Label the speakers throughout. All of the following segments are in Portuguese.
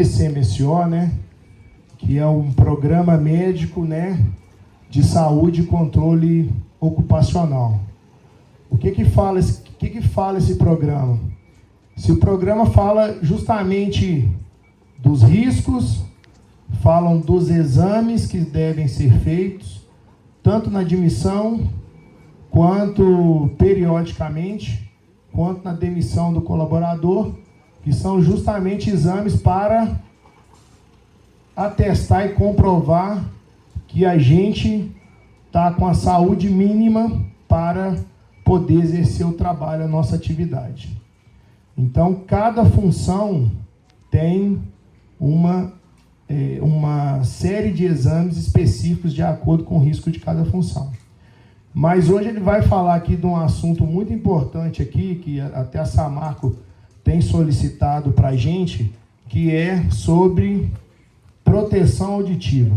Speaker 1: PCMSO, né, que é um programa médico, né, de saúde e controle ocupacional. O que fala esse programa? O programa fala justamente dos riscos, falam dos exames que devem ser feitos, tanto na admissão, quanto periodicamente, quanto na demissão do colaborador, que são justamente exames para atestar e comprovar que a gente está com a saúde mínima para poder exercer o trabalho, a nossa atividade. Então, cada função tem uma série de exames específicos de acordo com o risco de cada função. Mas hoje ele vai falar aqui de um assunto muito importante aqui, que até a Samarco tem solicitado para a gente, que é sobre proteção auditiva.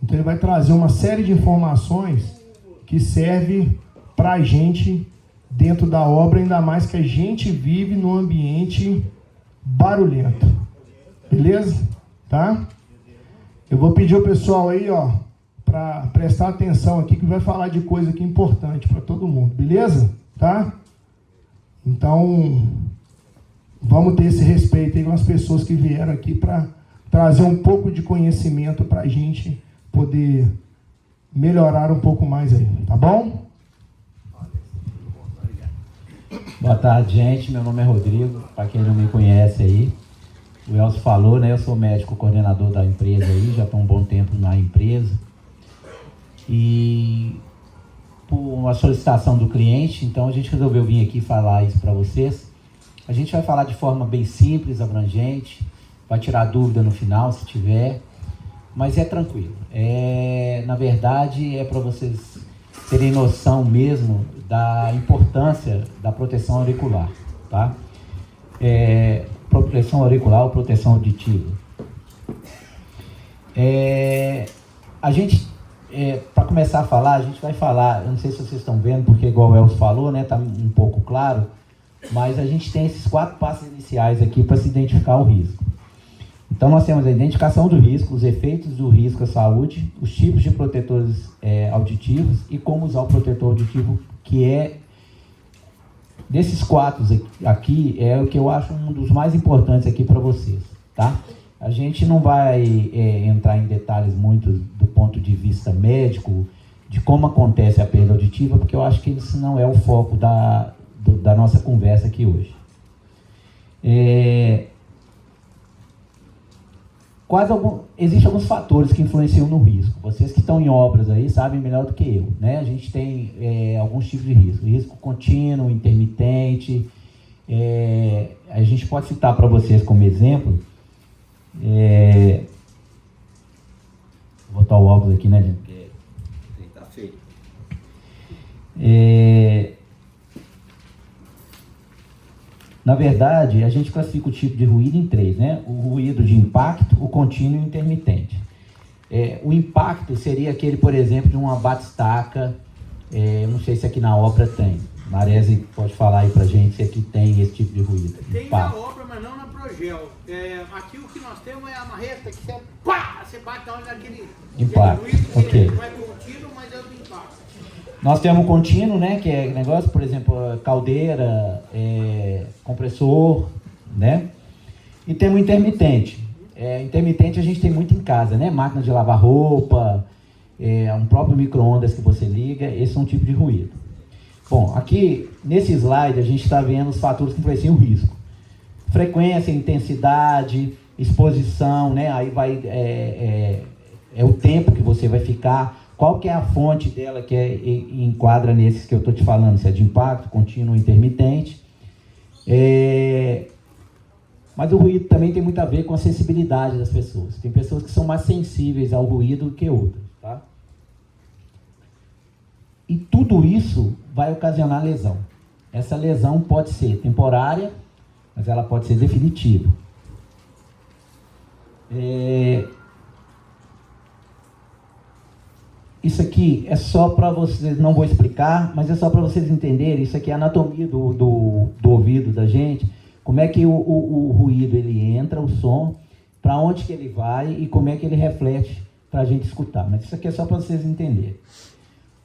Speaker 1: Então ele vai trazer uma série de informações que serve para a gente dentro da obra, ainda mais que a gente vive num ambiente barulhento. Beleza? Tá? Eu vou pedir ao pessoal aí, ó, para prestar atenção aqui, que vai falar de coisa aqui importante para todo mundo. Beleza? Tá? Então, vamos ter esse respeito aí com as pessoas que vieram aqui para trazer um pouco de conhecimento para a gente poder melhorar um pouco mais aí. Tá bom?
Speaker 2: Boa tarde, gente. Meu nome é Rodrigo, para quem não me conhece aí. O Elcio falou, né? Eu sou médico coordenador da empresa aí, já estou um bom tempo na empresa. E por uma solicitação do cliente, então a gente resolveu vir aqui falar isso para vocês. A gente vai falar de forma bem simples, abrangente, vai tirar dúvida no final, se tiver, mas é tranquilo. Na verdade, é para vocês terem noção mesmo da importância da proteção auricular, tá? Proteção auricular ou proteção auditiva. A gente, para começar a falar, a gente vai falar, eu não sei se vocês estão vendo, porque igual o Elcio falou, né, tá um pouco claro, mas a gente tem esses 4 passos iniciais aqui para se identificar o risco. Então nós temos a identificação do risco, os efeitos do risco à saúde, os tipos de protetores auditivos e como usar o protetor auditivo, que desses 4 aqui, é o que eu acho um dos mais importantes aqui para vocês, tá? A gente não vai entrar em detalhes muito do ponto de vista médico, de como acontece a perda auditiva, porque eu acho que isso não é o foco da nossa conversa aqui hoje. Existem alguns fatores que influenciam no risco. Vocês que estão em obras aí sabem melhor do que eu, né? A gente tem alguns tipos de risco. Risco contínuo, intermitente. A gente pode citar para vocês como exemplo. Vou botar o óculos aqui, né, gente? Porque tá feio. Na verdade, a gente classifica o tipo de ruído em 3, né? O ruído de impacto, o contínuo e o intermitente. O impacto seria aquele, por exemplo, de uma batistaca. Não sei se aqui na obra tem. Marese pode falar aí pra gente se aqui tem esse tipo de ruído.
Speaker 3: Tem na obra, mas não na Progel. Aqui o que nós temos é a marreta que você bate na hora daquele
Speaker 2: impacto.
Speaker 3: Ruído,
Speaker 2: Okay.
Speaker 3: Não é contínuo, mas é o impacto.
Speaker 2: Nós temos o contínuo, né, que é negócio, por exemplo, caldeira, compressor, né? E temos o intermitente. Intermitente a gente tem muito em casa, né? Máquina de lavar roupa, um próprio micro-ondas que você liga, esse é um tipo de ruído. Bom, aqui nesse slide a gente está vendo os fatores que influenciam o risco. Frequência, intensidade, exposição, né? Aí vai, o tempo que você vai ficar. Qual que é a fonte dela que enquadra nesses que eu estou te falando, se é de impacto, contínuo, intermitente. Mas o ruído também tem muito a ver com a sensibilidade das pessoas. Tem pessoas que são mais sensíveis ao ruído do que outras, tá? E tudo isso vai ocasionar lesão. Essa lesão pode ser temporária, mas ela pode ser definitiva. Isso aqui é só para vocês, não vou explicar, mas é só para vocês entenderem. Isso aqui é a anatomia do ouvido da gente, como é que o ruído ele entra, o som, para onde que ele vai e como é que ele reflete para a gente escutar. Mas isso aqui é só para vocês entenderem.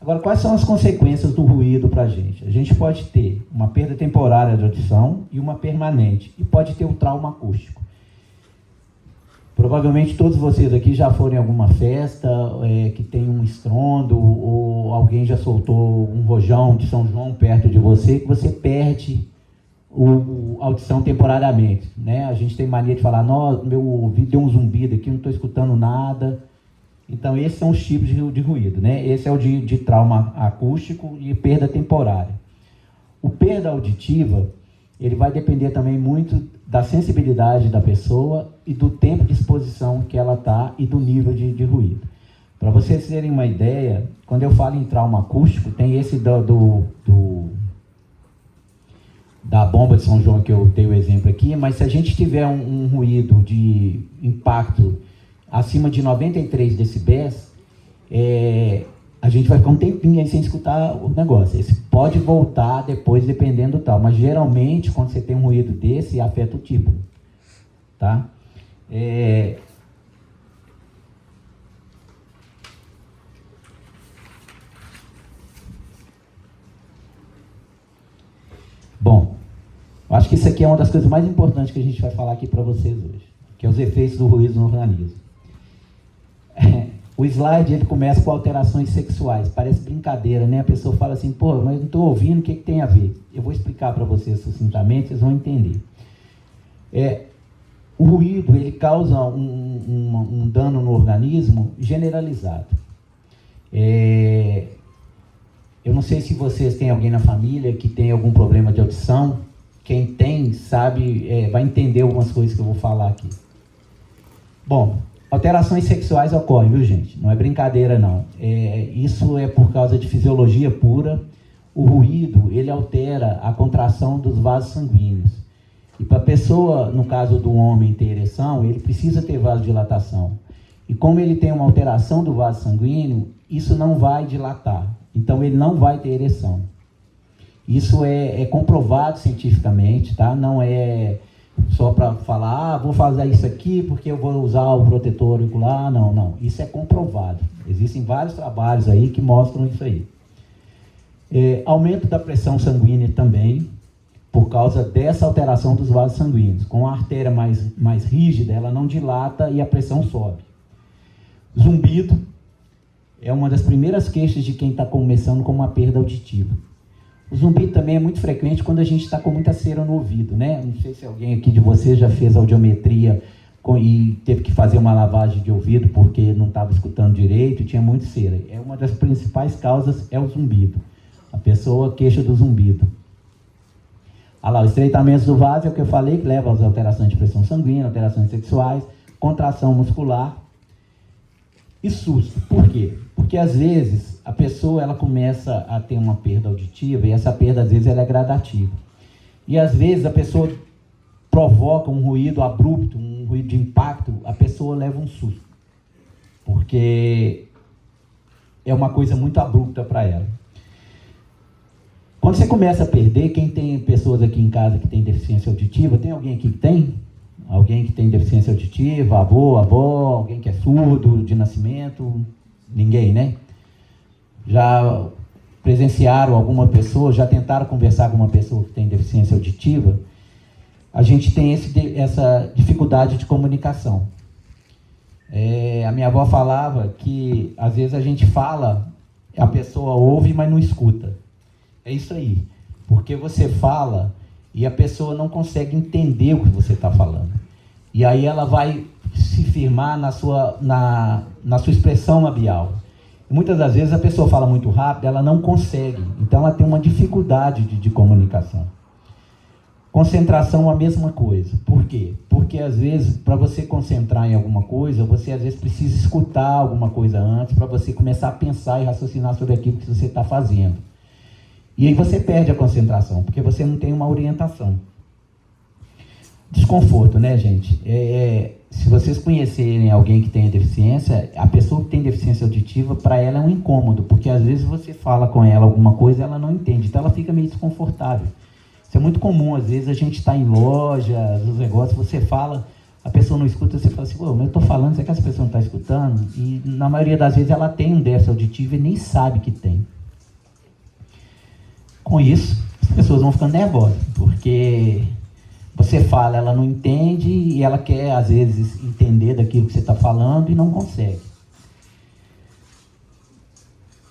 Speaker 2: Agora, quais são as consequências do ruído para a gente? A gente pode ter uma perda temporária de audição e uma permanente, e pode ter um trauma acústico. Provavelmente todos vocês aqui já foram em alguma festa que tem um estrondo, ou alguém já soltou um rojão de São João perto de você, que você perde a audição temporariamente, né? A gente tem mania de falar, nossa, meu ouvido deu um zumbido aqui, não estou escutando nada. Então, esses são os tipos de ruído, né? Esse é o de trauma acústico e perda temporária. O perda auditiva, ele vai depender também muito da sensibilidade da pessoa e do tempo de exposição que ela está e do nível de ruído. Para vocês terem uma ideia, quando eu falo em trauma acústico, tem esse da bomba de São João que eu dei o exemplo aqui, mas se a gente tiver um ruído de impacto acima de 93 decibéis, a gente vai ficar um tempinho aí sem escutar o negócio. Esse pode voltar depois, dependendo do tal. Mas, geralmente, quando você tem um ruído desse, afeta o tímpano. Tá? Bom, eu acho que isso aqui é uma das coisas mais importantes que a gente vai falar aqui para vocês hoje, que é os efeitos do ruído no organismo. O slide, ele começa com alterações sexuais. Parece brincadeira, né? A pessoa fala assim, pô, mas eu não estou ouvindo, o que tem a ver? Eu vou explicar para vocês sucintamente, vocês vão entender. O ruído, ele causa um dano no organismo generalizado. Eu não sei se vocês têm alguém na família que tem algum problema de audição. Quem tem, sabe, vai entender algumas coisas que eu vou falar aqui. Bom, alterações sexuais ocorrem, viu, gente? Não é brincadeira, não. Isso é por causa de fisiologia pura. O ruído, ele altera a contração dos vasos sanguíneos. E para a pessoa, no caso do homem ter ereção, ele precisa ter vasodilatação. E como ele tem uma alteração do vaso sanguíneo, isso não vai dilatar. Então, ele não vai ter ereção. Isso é comprovado cientificamente, tá? Não é só para falar, vou fazer isso aqui porque eu vou usar o protetor auricular. Não, não. Isso é comprovado. Existem vários trabalhos aí que mostram isso aí. Aumento da pressão sanguínea também, por causa dessa alteração dos vasos sanguíneos. Com a artéria mais rígida, ela não dilata e a pressão sobe. Zumbido é uma das primeiras queixas de quem está começando com uma perda auditiva. O zumbido também é muito frequente quando a gente está com muita cera no ouvido, né? Não sei se alguém aqui de vocês já fez audiometria e teve que fazer uma lavagem de ouvido porque não estava escutando direito, tinha muita cera. Uma das principais causas é o zumbido. A pessoa queixa do zumbido. O estreitamento do vaso é o que eu falei, que leva às alterações de pressão sanguínea, alterações sexuais, contração muscular e susto. Por quê? Porque às vezes a pessoa ela começa a ter uma perda auditiva e essa perda às vezes ela é gradativa. E às vezes a pessoa provoca um ruído abrupto, um ruído de impacto, a pessoa leva um susto. Porque é uma coisa muito abrupta para ela. Quando você começa a perder, quem tem pessoas aqui em casa que tem deficiência auditiva, tem alguém aqui que tem? Alguém que tem deficiência auditiva, avô, avó, alguém que é surdo de nascimento? Ninguém, né? Já presenciaram alguma pessoa, já tentaram conversar com uma pessoa que tem deficiência auditiva? A gente tem essa dificuldade de comunicação. A minha avó falava que às vezes a gente fala, a pessoa ouve, mas não escuta. É isso aí, porque você fala e a pessoa não consegue entender o que você está falando. E aí ela vai se firmar na sua expressão labial. E muitas das vezes a pessoa fala muito rápido, ela não consegue. Então ela tem uma dificuldade de comunicação. Concentração, a mesma coisa. Por quê? Porque às vezes, para você concentrar em alguma coisa, você às vezes precisa escutar alguma coisa antes para você começar a pensar e raciocinar sobre aquilo que você está fazendo. E aí você perde a concentração, porque você não tem uma orientação. Desconforto, né, gente? Se vocês conhecerem alguém que tem deficiência, a pessoa que tem deficiência auditiva, para ela é um incômodo, porque às vezes você fala com ela alguma coisa e ela não entende, então ela fica meio desconfortável. Isso é muito comum, às vezes a gente está em loja, nos negócios, você fala, a pessoa não escuta, você fala assim, pô, mas eu estou falando, será que essa pessoa não está escutando? E na maioria das vezes ela tem um déficit auditivo e nem sabe que tem. Com isso, as pessoas vão ficando nervosas, porque você fala, ela não entende e ela quer, às vezes, entender daquilo que você está falando e não consegue.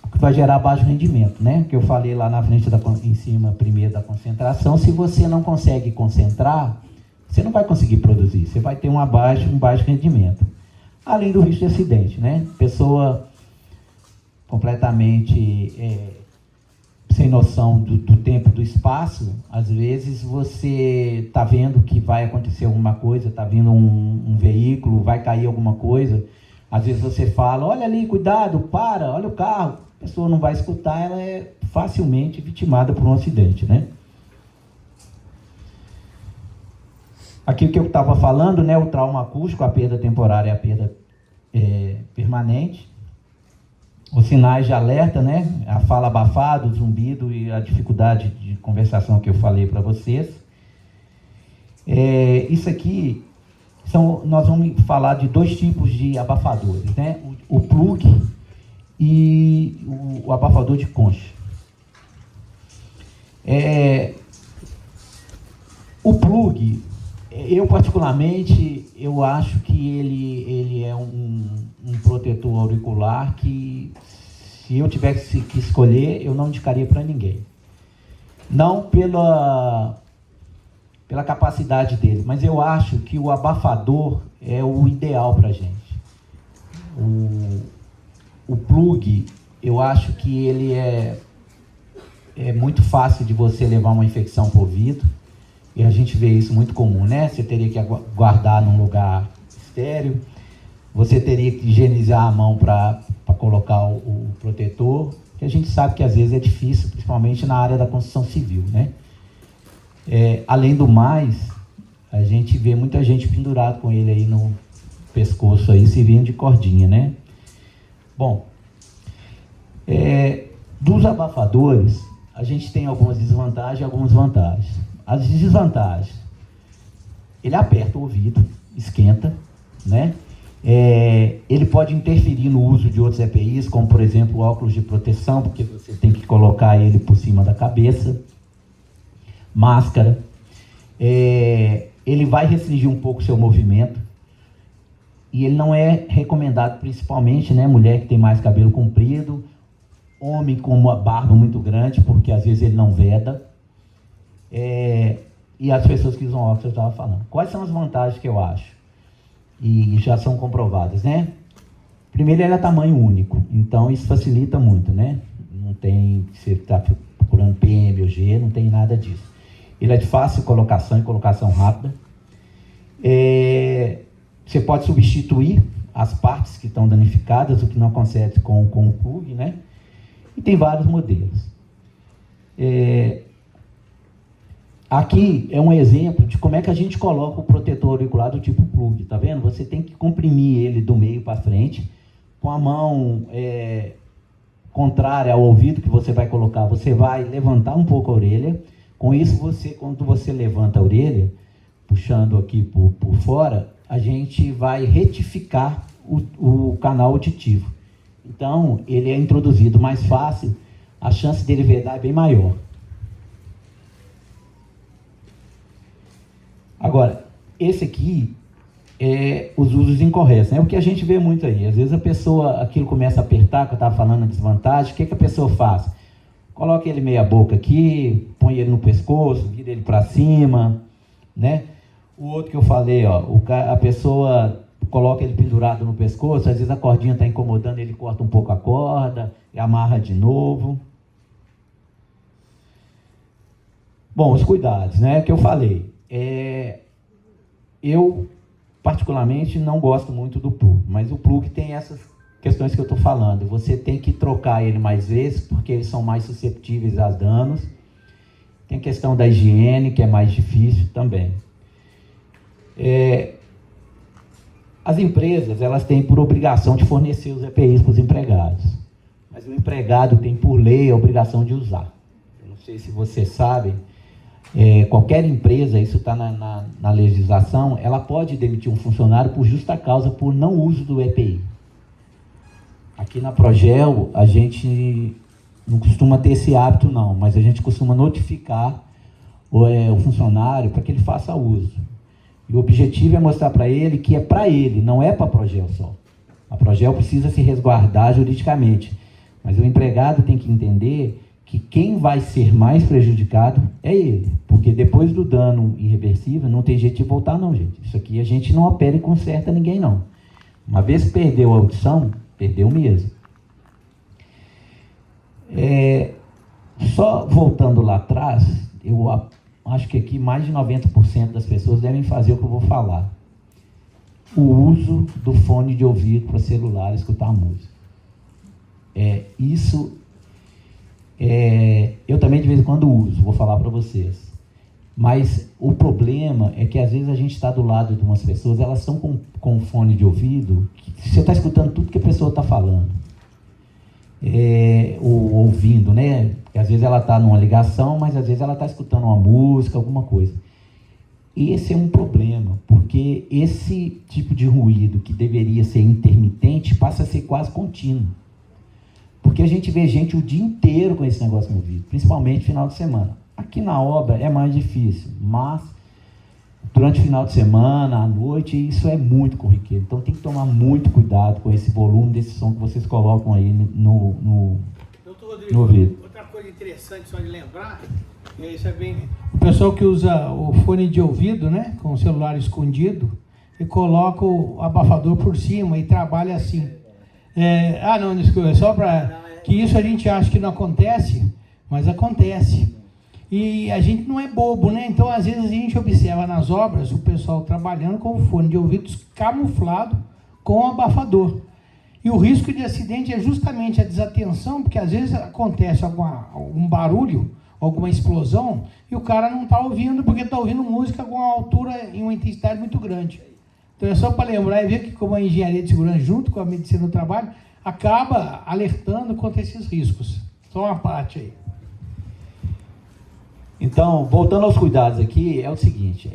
Speaker 2: O que vai gerar baixo rendimento, né? Que eu falei lá na frente, em cima, primeiro, da concentração. Se você não consegue concentrar, você não vai conseguir produzir, você vai ter um baixo rendimento. Além do risco de acidente, né? Pessoa completamente sem noção do tempo, do espaço, às vezes você está vendo que vai acontecer alguma coisa, está vindo um veículo, vai cair alguma coisa, às vezes você fala, olha ali, cuidado, para, olha o carro, a pessoa não vai escutar, ela é facilmente vitimada por um acidente, né? Aqui o que eu estava falando, né, o trauma acústico, a perda temporária e a perda permanente. Os sinais de alerta, né, a fala abafada, o zumbido e a dificuldade de conversação que eu falei para vocês. Isso aqui, nós vamos falar de dois tipos de abafadores, né, o plug e o abafador de concha. O plug, eu particularmente, eu acho que ele é um protetor auricular que, se eu tivesse que escolher, eu não indicaria para ninguém. Não pela capacidade dele, mas eu acho que o abafador é o ideal para a gente. O plug, eu acho que ele é muito fácil de você levar uma infecção por ouvido. E a gente vê isso muito comum, né? Você teria que guardar num lugar estéreo, você teria que higienizar a mão para colocar o protetor, que a gente sabe que às vezes é difícil, principalmente na área da construção civil, né? Além do mais, a gente vê muita gente pendurada com ele aí no pescoço, aí, servindo de cordinha, né? Bom, dos abafadores, a gente tem algumas desvantagens e algumas vantagens. As desvantagens, ele aperta o ouvido, esquenta, né? Ele pode interferir no uso de outros EPIs, como, por exemplo, o óculos de proteção, porque você tem que colocar ele por cima da cabeça, máscara. Ele vai restringir um pouco o seu movimento, e ele não é recomendado, principalmente, né, mulher que tem mais cabelo comprido, homem com uma barba muito grande, porque às vezes ele não veda. E as pessoas que usam óculos, eu estava falando. Quais são as vantagens que eu acho? E já são comprovadas, né? Primeiro, ele é tamanho único, então isso facilita muito, né? Não tem, você está procurando PM ou G, não tem nada disso. Ele é de fácil colocação e colocação rápida. Você pode substituir as partes que estão danificadas, o que não acontece com o plug, né? E tem vários modelos. Aqui é um exemplo de como é que a gente coloca o protetor auricular do tipo plug, tá vendo? Você tem que comprimir ele do meio para frente, com a mão contrária ao ouvido que você vai colocar, você vai levantar um pouco a orelha. Com isso, quando você levanta a orelha, puxando aqui por fora, a gente vai retificar o canal auditivo. Então, ele é introduzido mais fácil, a chance dele vedar é bem maior. Agora, esse aqui é os usos incorretos, né? O que a gente vê muito aí. Às vezes a pessoa, aquilo começa a apertar, que eu estava falando, a desvantagem. O que a pessoa faz? Coloca ele meia boca aqui, põe ele no pescoço, vira ele para cima, né? O outro que eu falei, ó, a pessoa coloca ele pendurado no pescoço, às vezes a cordinha está incomodando, ele corta um pouco a corda e amarra de novo. Bom, os cuidados, né? Que eu falei. Eu, particularmente, não gosto muito do plug, mas o plug tem essas questões que eu estou falando. Você tem que trocar ele mais vezes, porque eles são mais susceptíveis a danos. Tem questão da higiene, que é mais difícil também. As empresas, elas têm por obrigação de fornecer os EPIs para os empregados, mas o empregado tem por lei a obrigação de usar. Eu não sei se vocês sabem, qualquer empresa, isso está na legislação, ela pode demitir um funcionário por justa causa, por não uso do EPI. Aqui na Progel, a gente não costuma ter esse hábito, não, mas a gente costuma notificar o funcionário para que ele faça uso. E o objetivo é mostrar para ele que é para ele, não é para a Progel só. A Progel precisa se resguardar juridicamente, mas o empregado tem que entender que quem vai ser mais prejudicado é ele, porque depois do dano irreversível não tem jeito de voltar não, gente. Isso aqui a gente não opera e conserta ninguém não. Uma vez que perdeu a audição, perdeu mesmo. Só voltando lá atrás, eu acho que aqui mais de 90% das pessoas devem fazer o que eu vou falar. O uso do fone de ouvido para celular escutar música. Eu também de vez em quando uso, vou falar para vocês. Mas o problema é que às vezes a gente está do lado de umas pessoas, elas estão com fone de ouvido, que você está escutando tudo que a pessoa está falando. Ou ouvindo, né? Porque às vezes ela está numa ligação, mas às vezes ela está escutando uma música, alguma coisa. Esse é um problema, porque esse tipo de ruído que deveria ser intermitente passa a ser quase contínuo. Porque a gente vê gente o dia inteiro com esse negócio no ouvido, principalmente final de semana. Aqui na obra é mais difícil, mas durante o final de semana, à noite, isso é muito corriqueiro. Então tem que tomar muito cuidado com esse volume desse som que vocês colocam aí no
Speaker 3: Doutor Rodrigo,
Speaker 2: ouvido.
Speaker 3: Outra coisa interessante só de lembrar, isso é bem...
Speaker 4: O pessoal que usa o fone de ouvido, né, com o celular escondido, e coloca o abafador por cima e trabalha assim. Não, desculpa, só para que isso a gente acha que não acontece, mas acontece. E a gente não é bobo, né? Então, às vezes, a gente observa nas obras o pessoal trabalhando com o fone de ouvidos camuflado com o abafador. E o risco de acidente é justamente a desatenção, porque às vezes acontece algum barulho, alguma explosão, e o cara não está ouvindo, porque está ouvindo música com uma altura e uma intensidade muito grande. Então é só para lembrar e ver que como a engenharia de segurança, junto com a medicina do trabalho, acaba alertando contra esses riscos. Só uma parte aí.
Speaker 2: Então, voltando aos cuidados aqui, é o seguinte,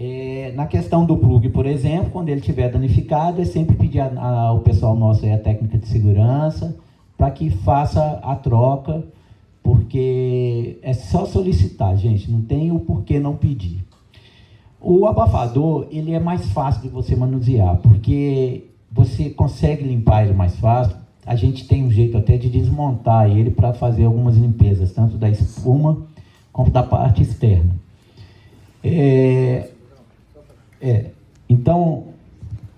Speaker 2: na questão do plug, por exemplo, quando ele estiver danificado, é sempre pedir ao pessoal nosso, a técnica de segurança, para que faça a troca, porque é só solicitar, gente, não tem o porquê não pedir. O abafador, ele é mais fácil de você manusear, porque você consegue limpar ele mais fácil. A gente tem um jeito até de desmontar ele para fazer algumas limpezas, tanto da espuma como da parte externa. Então,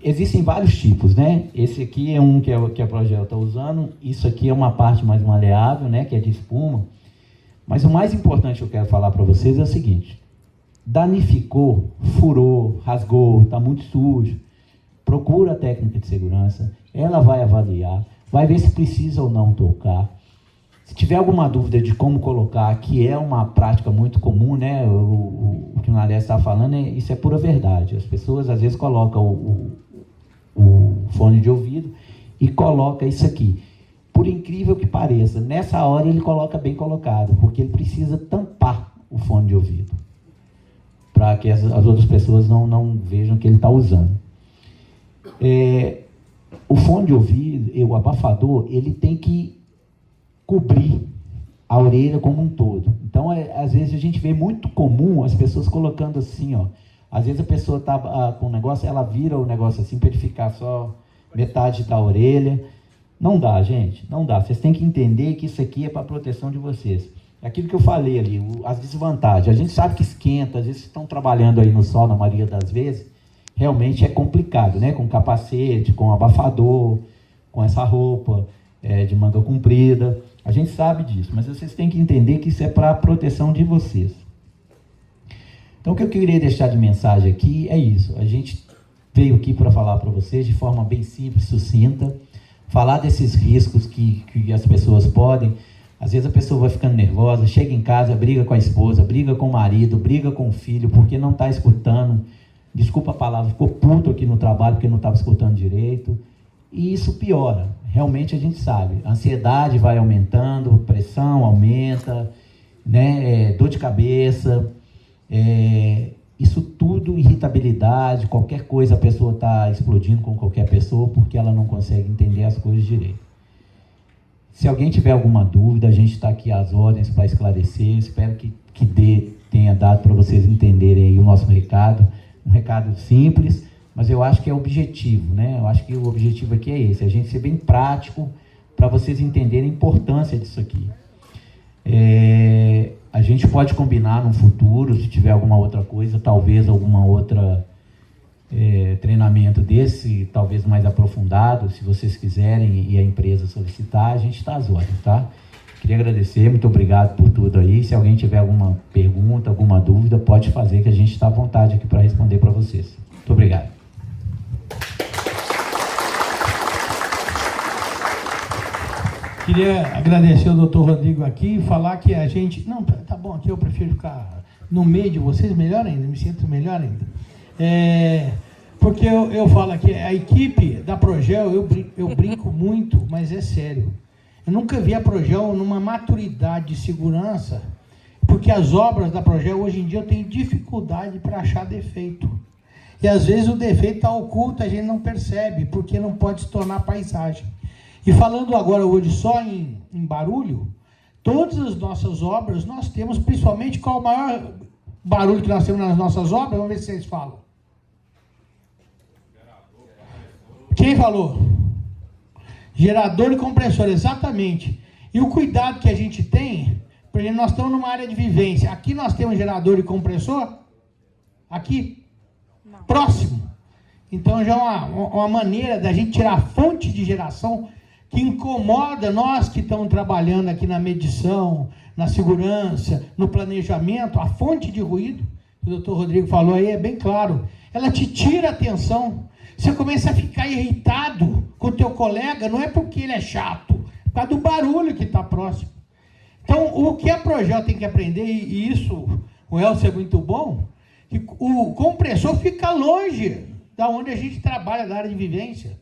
Speaker 2: existem vários tipos, né? Esse aqui é um que a Progel está usando, isso aqui é uma parte mais maleável, né? Que é de espuma. Mas o mais importante que eu quero falar para vocês é o seguinte: danificou, furou, rasgou, está muito sujo, procura a técnica de segurança, ela vai avaliar, vai ver se precisa ou não tocar. Se tiver alguma dúvida de como colocar, que é uma prática muito comum, né? O que o Naré está falando, isso é pura verdade. As pessoas às vezes colocam o fone de ouvido e coloca isso aqui. Por incrível que pareça, nessa hora ele coloca bem colocado, porque ele precisa tampar o fone de ouvido, para que as outras pessoas não vejam que ele está usando. O fone de ouvido, o abafador, ele tem que cobrir a orelha como um todo. Então, às vezes a gente vê muito comum as pessoas colocando assim, ó. Às vezes a pessoa está com um negócio, ela vira o negócio assim para ele ficar só metade da orelha. Não dá, gente, não dá. Vocês têm que entender que isso aqui é para proteção de vocês. É aquilo que eu falei ali, as desvantagens. A gente sabe que esquenta, às vezes estão trabalhando aí no sol, na maioria das vezes, realmente é complicado, né? Com capacete, com abafador, com essa roupa de manga comprida. A gente sabe disso, mas vocês têm que entender que isso é para a proteção de vocês. Então, o que eu queria deixar de mensagem aqui é isso. A gente veio aqui para falar para vocês de forma bem simples, sucinta, falar desses riscos que as pessoas podem. Às vezes a pessoa vai ficando nervosa, chega em casa, briga com a esposa, briga com o marido, briga com o filho, porque não está escutando. Desculpa a palavra, ficou puto aqui no trabalho porque não estava escutando direito. E isso piora. Realmente a gente sabe. A ansiedade vai aumentando, a pressão aumenta, né? Dor de cabeça. Isso tudo, irritabilidade, qualquer coisa, a pessoa está explodindo com qualquer pessoa porque ela não consegue entender as coisas direito. Se alguém tiver alguma dúvida, a gente está aqui às ordens para esclarecer. Espero que tenha dado para vocês entenderem aí o nosso recado. Um recado simples, mas eu acho que é objetivo, né? Eu acho que o objetivo aqui é esse, a gente ser bem prático para vocês entenderem a importância disso aqui. A gente pode combinar no futuro, se tiver alguma outra coisa, talvez alguma outra treinamento desse, talvez mais aprofundado, se vocês quiserem e a empresa solicitar, a gente está às ordens, tá? Queria agradecer, muito obrigado por tudo aí. Se alguém tiver alguma pergunta, alguma dúvida, pode fazer, que a gente está à vontade aqui para responder para vocês. Muito obrigado.
Speaker 4: Queria agradecer ao doutor Rodrigo aqui e falar que a gente... Não, tá bom, aqui eu prefiro ficar no meio de vocês, melhor ainda, me sinto melhor ainda. Porque eu falo aqui, a equipe da Progel, eu brinco muito, mas é sério. Eu nunca vi a Progel numa maturidade de segurança, porque as obras da Progel, hoje em dia, eu tenho dificuldade para achar defeito. E às vezes o defeito está oculto, a gente não percebe, porque não pode se tornar paisagem. E falando agora hoje só em barulho, todas as nossas obras, nós temos principalmente, qual o maior barulho que nós temos nas nossas obras? Vamos ver se vocês falam. Quem falou? Gerador e compressor, exatamente. E o cuidado que a gente tem, por exemplo, nós estamos numa área de vivência. Aqui nós temos gerador e compressor? Aqui? Não. Próximo. Então já é uma maneira da gente tirar a fonte de geração que incomoda nós que estamos trabalhando aqui na medição, na segurança, no planejamento. A fonte de ruído, que o doutor Rodrigo falou aí, é bem claro. Ela te tira a atenção. Você começa a ficar irritado com o teu colega, não é porque ele é chato, é por causa do barulho que está próximo. Então, o que a Progel tem que aprender, e isso o Elcio é muito bom, que o compressor fica longe da onde a gente trabalha, da área de vivência.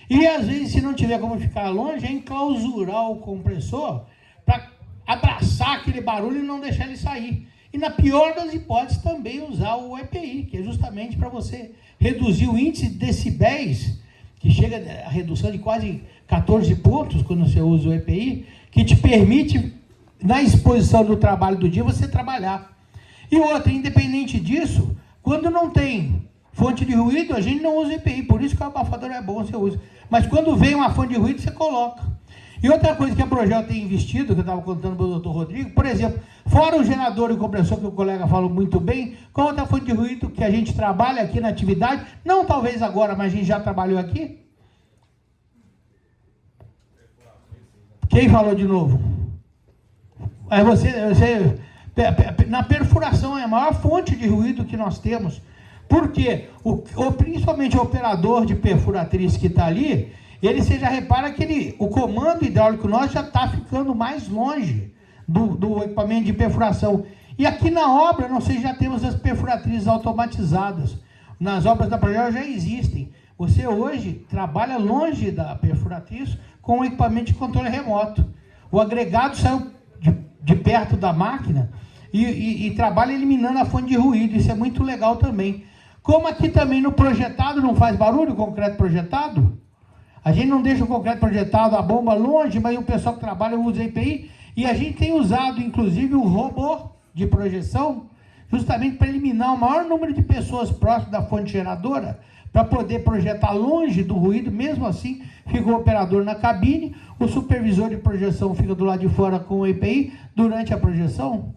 Speaker 4: E às vezes, se não tiver como ficar longe, é enclausurar o compressor para abraçar aquele barulho e não deixar ele sair. E na pior das hipóteses, também usar o EPI, que é justamente para você reduzir o índice de decibéis, que chega a redução de quase 14 pontos quando você usa o EPI, que te permite, na exposição do trabalho do dia, você trabalhar. E outra, independente disso, quando não tem fonte de ruído, a gente não usa EPI, por isso que o abafador é bom, você usa. Mas quando vem uma fonte de ruído, você coloca. E outra coisa que a Progel tem investido, que eu estava contando para o doutor Rodrigo, por exemplo, fora o gerador e compressor, que o colega falou muito bem, qual outra fonte de ruído que a gente trabalha aqui na atividade, não talvez agora, mas a gente já trabalhou aqui? Quem falou de novo? Na perfuração é a maior fonte de ruído que nós temos. Porque, principalmente o operador de perfuratriz que está ali, você já repara que o comando hidráulico nosso já está ficando mais longe do equipamento de perfuração. E aqui na obra, nós já temos as perfuratrizes automatizadas. Nas obras da Progel já existem. Você hoje trabalha longe da perfuratriz com o equipamento de controle remoto. O agregado saiu de perto da máquina e trabalha eliminando a fonte de ruído. Isso é muito legal também. Como aqui também no projetado não faz barulho, o concreto projetado, a gente não deixa o concreto projetado, a bomba longe, mas o pessoal que trabalha usa EPI, e a gente tem usado, inclusive, o robô de projeção, justamente para eliminar o maior número de pessoas próximas da fonte geradora, para poder projetar longe do ruído. Mesmo assim, fica o operador na cabine, o supervisor de projeção fica do lado de fora com o EPI durante a projeção.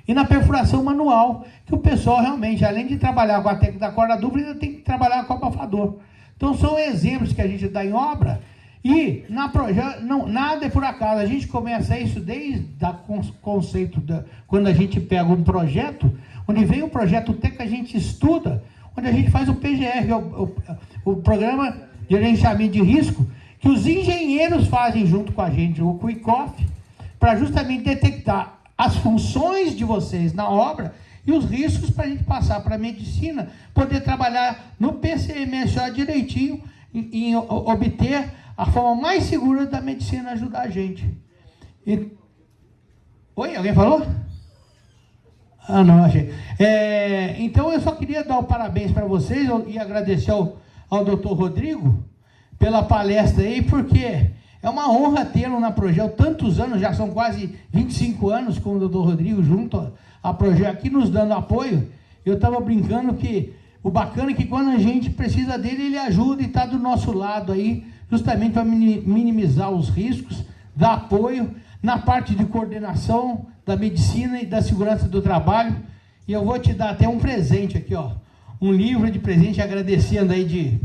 Speaker 4: E na perfuração manual, que o pessoal realmente, além de trabalhar com a técnica da corda dupla, ainda tem que trabalhar com o abafador. Então são exemplos que a gente dá em obra, e na Progel, nada é por acaso. A gente começa isso desde o conceito, quando a gente pega um projeto, onde vem um projeto técnico, a gente estuda, onde a gente faz o PGR, o Programa de Gerenciamento de Risco, que os engenheiros fazem junto com a gente, o Quick-Off, para justamente detectar as funções de vocês na obra e os riscos para a gente passar para a medicina, poder trabalhar no PCMSO direitinho e obter a forma mais segura da medicina ajudar a gente. Oi, alguém falou? Ah, não, achei. Então eu só queria dar o parabéns para vocês e agradecer ao Dr. Rodrigo pela palestra aí, porque é uma honra tê-lo na Progel tantos anos, já são quase 25 anos com o Dr. Rodrigo junto à Progel aqui nos dando apoio. Eu estava brincando que o bacana é que quando a gente precisa dele, ele ajuda e está do nosso lado aí, justamente para minimizar os riscos, dar apoio na parte de coordenação da medicina e da segurança do trabalho. E eu vou te dar até um presente aqui, ó, um livro de presente, agradecendo aí de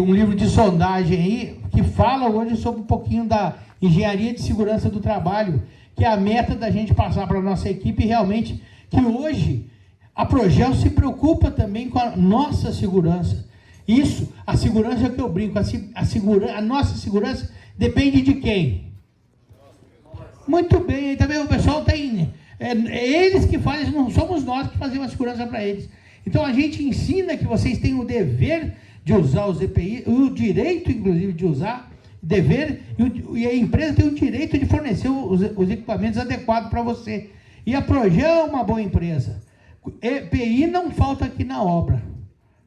Speaker 4: um livro de sondagem aí, que fala hoje sobre um pouquinho da engenharia de segurança do trabalho, que é a meta da gente passar para a nossa equipe, realmente, que hoje a Progel se preocupa também com a nossa segurança. Isso, a segurança é o que eu brinco, a nossa segurança depende de quem? Muito bem, aí também o pessoal tem... eles que fazem, não somos nós que fazemos a segurança para eles. Então a gente ensina que vocês têm o dever de usar os EPI, o direito, inclusive, de usar, dever, e a empresa tem o direito de fornecer os equipamentos adequados para você. E a Progel é uma boa empresa. EPI não falta aqui na obra.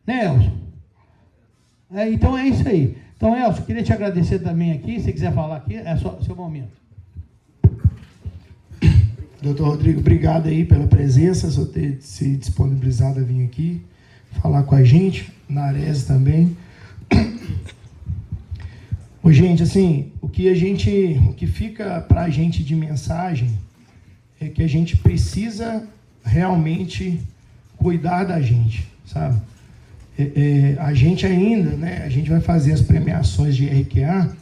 Speaker 4: Né, Elcio? Então é isso aí. Então, Elcio, queria te agradecer também aqui, se quiser falar aqui, é só o seu momento.
Speaker 1: Doutor Rodrigo, obrigado aí pela presença, só ter se disponibilizado a vir aqui, falar com a gente, na Ares também. Ô, gente, assim, o que fica para a gente de mensagem é que a gente precisa realmente cuidar da gente, sabe? A gente ainda, né, a gente vai fazer as premiações de RQA,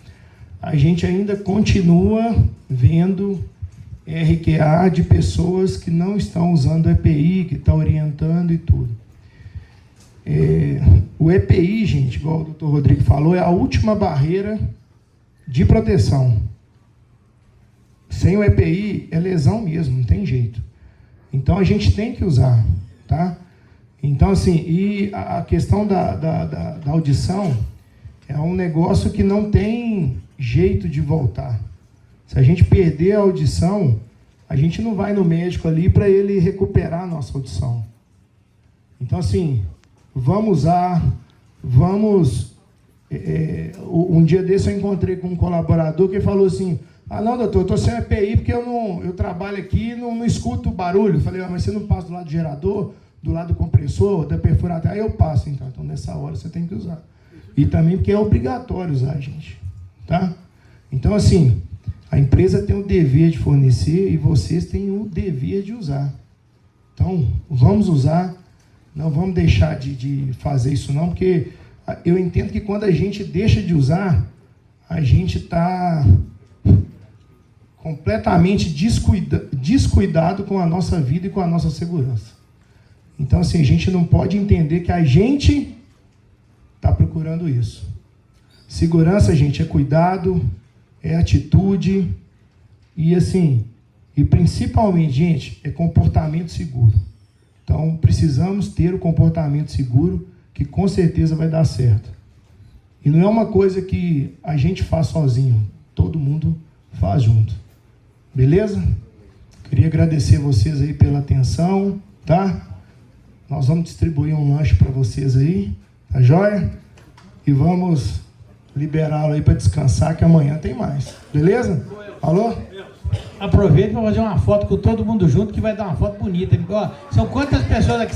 Speaker 1: a gente ainda continua vendo RQA de pessoas que não estão usando o EPI, que estão orientando e tudo. O EPI, gente, igual o doutor Rodrigo falou, é a última barreira de proteção. Sem o EPI é lesão mesmo, não tem jeito. Então a gente tem que usar, tá? Então, assim, e a questão da audição é um negócio que não tem jeito de voltar. Se a gente perder a audição, a gente não vai no médico ali para ele recuperar a nossa audição. Então, assim, vamos usar, vamos... um dia desse eu encontrei com um colaborador que falou assim, ah, não, doutor, eu estou sem EPI porque eu trabalho aqui e não escuto barulho. Eu falei, mas você não passa do lado do gerador, do lado do compressor, da perfuradeira? Aí eu passo, então. Então, nessa hora, você tem que usar. E também porque é obrigatório usar, gente. Tá? Então, assim, a empresa tem o dever de fornecer e vocês têm o dever de usar. Então, vamos usar. Não vamos deixar de fazer isso, não, porque eu entendo que quando a gente deixa de usar, a gente está completamente descuidado com a nossa vida e com a nossa segurança. Então, assim, a gente não pode entender que a gente está procurando isso. Segurança, gente, é cuidado, é atitude e, assim, e principalmente, gente, é comportamento seguro. Então, precisamos ter o comportamento seguro, que com certeza vai dar certo. E não é uma coisa que a gente faz sozinho, todo mundo faz junto. Beleza? Queria agradecer vocês aí pela atenção, tá? Nós vamos distribuir um lanche para vocês aí, tá joia? E vamos liberá-lo aí para descansar, que amanhã tem mais. Beleza? Alô?
Speaker 4: Aproveita para fazer uma foto com todo mundo junto, que vai dar uma foto bonita. Ó, são quantas pessoas aqui?